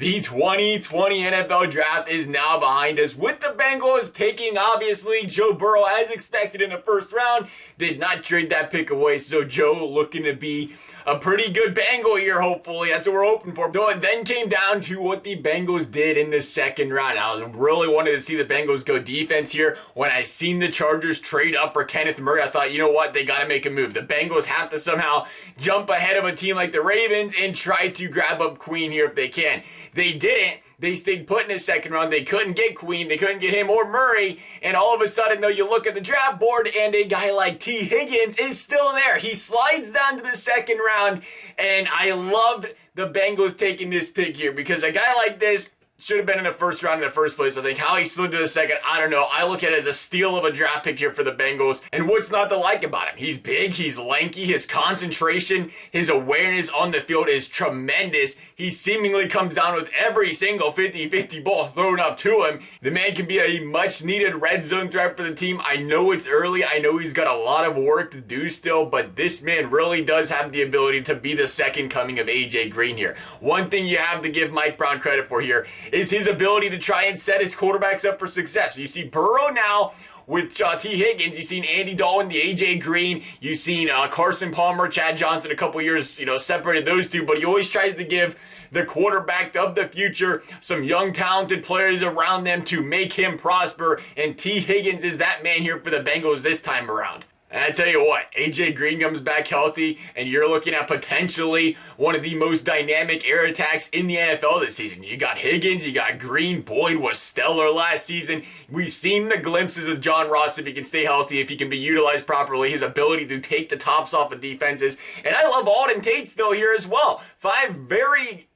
The 2020 NFL Draft is now behind us, with the Bengals taking, obviously, Joe Burrow as expected in the first round. Did not trade that pick away, so Joe looking to be a pretty good Bengal here, hopefully. That's what we're hoping for. So it then came down to what the Bengals did in the second round. I was really wanted to see the Bengals go defense here. When I seen the Chargers trade up for Kenneth Murray, I thought, you know what? They got to make a move. The Bengals have to somehow jump ahead of a team like the Ravens and try to grab up Queen here if they can. They didn't. They stayed put in the second round. They couldn't get Queen. They couldn't get him or Murray. And all of a sudden, though, you look at the draft board and a guy like T. Higgins is still there. He slides down to the second round. And I loved the Bengals taking this pick here because a guy like this should have been in the first round in the first place. I think how he slid to the second, I don't know. I look at it as a steal of a draft pick here for the Bengals. And what's not to like about him? He's big, he's lanky, his concentration, his awareness on the field is tremendous. He seemingly comes down with every single 50-50 ball thrown up to him. The man can be a much needed red zone threat for the team. I know it's early. I know he's got a lot of work to do still, but this man really does have the ability to be the second coming of AJ Green here. One thing you have to give Mike Brown credit for here is his ability to try and set his quarterbacks up for success. You see Burrow now with T. Higgins. You've seen Andy Dalton, the A.J. Green. You've seen Carson Palmer, Chad Johnson, a couple years, separated those two. But he always tries to give the quarterback of the future some young, talented players around them to make him prosper. And T. Higgins is that man here for the Bengals this time around. And I tell you what, A.J. Green comes back healthy, and you're looking at potentially one of the most dynamic air attacks in the NFL this season. You got Higgins, you got Green. Boyd was stellar last season. We've seen the glimpses of John Ross if he can stay healthy, if he can be utilized properly, his ability to take the tops off of defenses. And I love Alden Tate still here as well. 5 very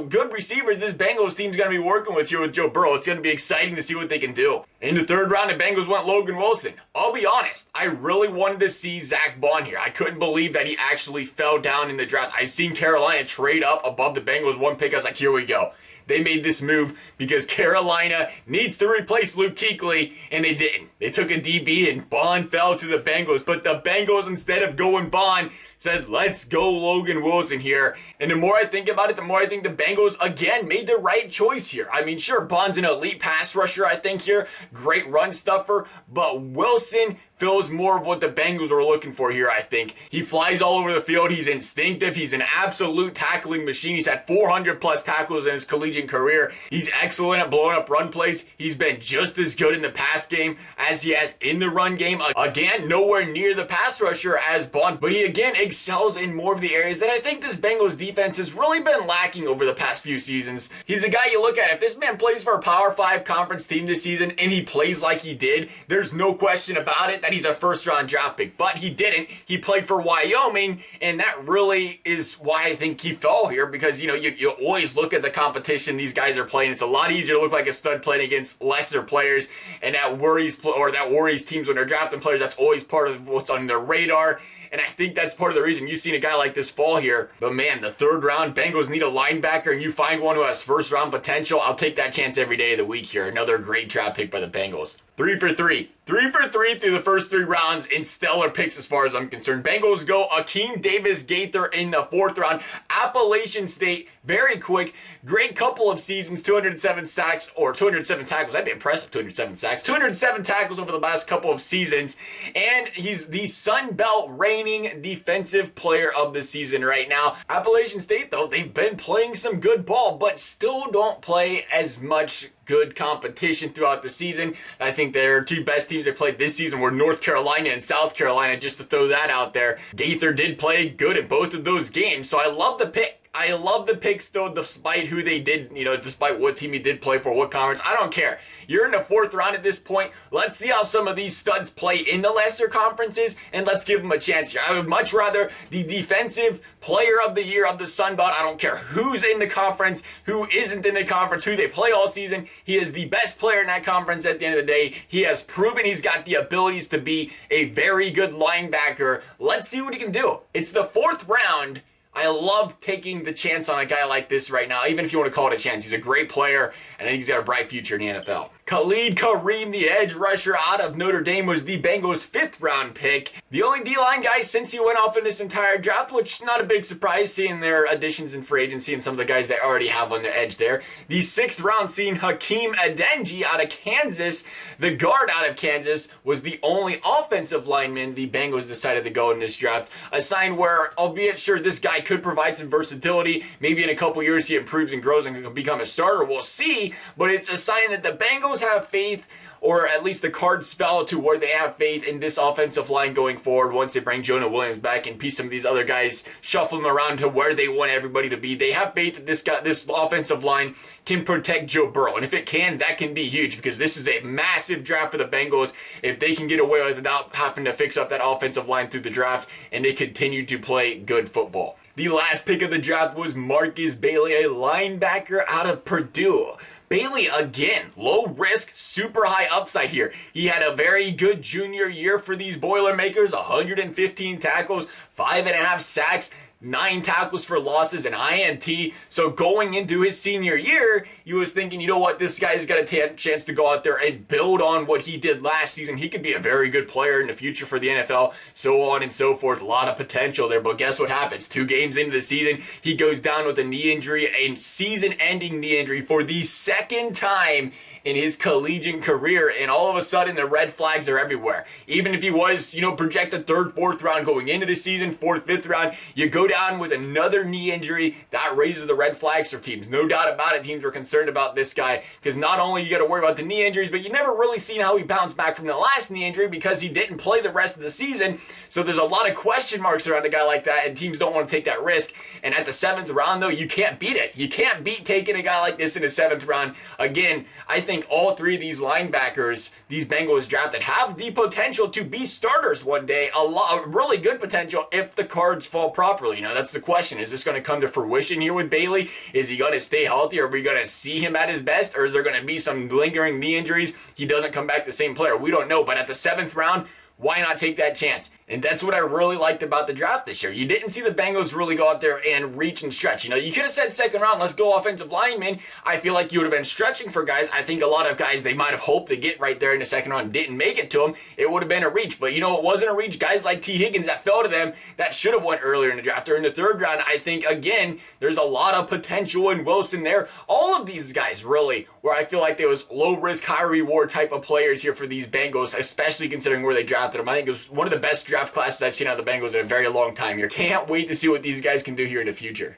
good receivers this Bengals team's going to be working with here with Joe Burrow. It's going to be exciting to see what they can do. In the third round, the Bengals went Logan Wilson. I'll be honest, I really wanted to see Zach Bond here. I couldn't believe that he actually fell down in the draft. I seen Carolina trade up above the Bengals one pick. I was like, here we go. They made this move because Carolina needs to replace Luke Kuechly, and they didn't. They took a DB, and Bond fell to the Bengals. But the Bengals, instead of going Bond, said, let's go Logan Wilson here. And the more I think about it, the more I think the Bengals, again, made the right choice here. I mean, sure, Bond's an elite pass rusher, I think, here. Great run stuffer. But Wilson fills more of what the Bengals were looking for here, I think. He flies all over the field. He's instinctive. He's an absolute tackling machine. He's had 400-plus tackles in his collegiate career. He's excellent at blowing up run plays. He's been just as good in the pass game as he has in the run game. Again, nowhere near the pass rusher as Bond, but he, again, excels in more of the areas that I think this Bengals defense has really been lacking over the past few seasons. He's a guy you look at. If this man plays for a Power 5 conference team this season and he plays like he did, there's no question about it that he's a first-round draft pick. But he didn't. He played for Wyoming, and that really is why I think he fell here, because, you always look at the competition these guys are playing. It's a lot easier to look like a stud playing against lesser players, and that worries teams when they're drafting players. That's always part of what's on their radar. And I think that's part of the reason you've seen a guy like this fall here. But man, the third round, Bengals need a linebacker, and you find one who has first round potential. I'll take that chance every day of the week here. Another great draft pick by the Bengals. 3 for 3. 3 for 3 through the first 3 rounds in stellar picks as far as I'm concerned. Bengals go Akeem Davis-Gaither in the 4th round. Appalachian State, very quick. Great couple of seasons, 207 sacks, or 207 tackles. That'd be impressive, 207 sacks. 207 tackles over the last couple of seasons. And he's the Sun Belt reigning defensive player of the season right now. Appalachian State, though, they've been playing some good ball, but still don't play as much good competition throughout the season. I think their 2 best teams they played this season were North Carolina and South Carolina, just to throw that out there. Gaither did play good in both of those games, so I love the pick. I love the pick still, despite who they did, despite what team he did play for, what conference. I don't care. You're in the 4th round at this point. Let's see how some of these studs play in the lesser conferences, and let's give them a chance here. I would much rather the defensive player of the year of the Sun Belt. I don't care who's in the conference, who isn't in the conference, who they play all season. He is the best player in that conference at the end of the day. He has proven he's got the abilities to be a very good linebacker. Let's see what he can do. It's the 4th round. I love taking the chance on a guy like this right now, even if you want to call it a chance. He's a great player, and I think he's got a bright future in the NFL. Khalid Kareem, the edge rusher out of Notre Dame, was the Bengals' 5th round pick. The only D-line guy since he went off in this entire draft, which is not a big surprise seeing their additions in free agency and some of the guys they already have on their edge there. The 6th round seeing Hakeem Adeniji out of Kansas. The guard out of Kansas was the only offensive lineman the Bengals decided to go in this draft. A sign where, albeit sure this guy could provide some versatility, maybe in a couple years he improves and grows and can become a starter, we'll see, but it's a sign that the Bengals have faith, or at least the cards fell to where they have faith in this offensive line going forward once they bring Jonah Williams back and piece some of these other guys, shuffle them around to where they want everybody to be. They have faith that this offensive line can protect Joe Burrow, and if it can, that can be huge because this is a massive draft for the Bengals if they can get away with it without having to fix up that offensive line through the draft and they continue to play good football. The last pick of the draft was Markus Bailey, a linebacker out of Purdue. Bailey, again, low risk, super high upside here. He had a very good junior year for these Boilermakers, 115 tackles, 5.5 sacks, 9 tackles for losses, and INT. So going into his senior year, you was thinking, you know what, this guy's got a chance to go out there and build on what he did last season. He could be a very good player in the future for the NFL, so on and so forth. A lot of potential there, but guess what happens? 2 games into the season, he goes down with a knee injury, a season-ending knee injury for the 2nd time in his collegiate career, and all of a sudden the red flags are everywhere. Even if he was, projected 3rd, 4th round going into the season, 4th, 5th round, you go down with another knee injury, that raises the red flags for teams. No doubt about it, teams were concerned about this guy, because not only you got to worry about the knee injuries, but you never really seen how he bounced back from the last knee injury because he didn't play the rest of the season, so there's a lot of question marks around a guy like that, and teams don't want to take that risk, and at the 7th round, though, you can't beat it. You can't beat taking a guy like this in the 7th round. Again, I think all 3 of these linebackers these Bengals drafted have the potential to be starters one day. A really good potential if the cards fall properly. That's the question. Is this going to come to fruition here with Bailey? Is he going to stay healthy? Are we going to see him at his best? Or is there going to be some lingering knee injuries? He doesn't come back the same player. We don't know. But at the 7th round, why not take that chance? And that's what I really liked about the draft this year. You didn't see the Bengals really go out there and reach and stretch. You could have said 2nd round, let's go offensive lineman. I feel like you would have been stretching for guys. I think a lot of guys they might have hoped to get right there in the 2nd round didn't make it to them. It would have been a reach. But it wasn't a reach. Guys like T. Higgins that fell to them that should have went earlier in the draft. Or in the 3rd round, I think, again, there's a lot of potential in Wilson there. All of these guys, really, where I feel like there was low risk, high reward type of players here for these Bengals, especially considering where they drafted them. I think it was one of the best draft classes I've seen out of the Bengals in a very long time here. Can't wait to see what these guys can do here in the future.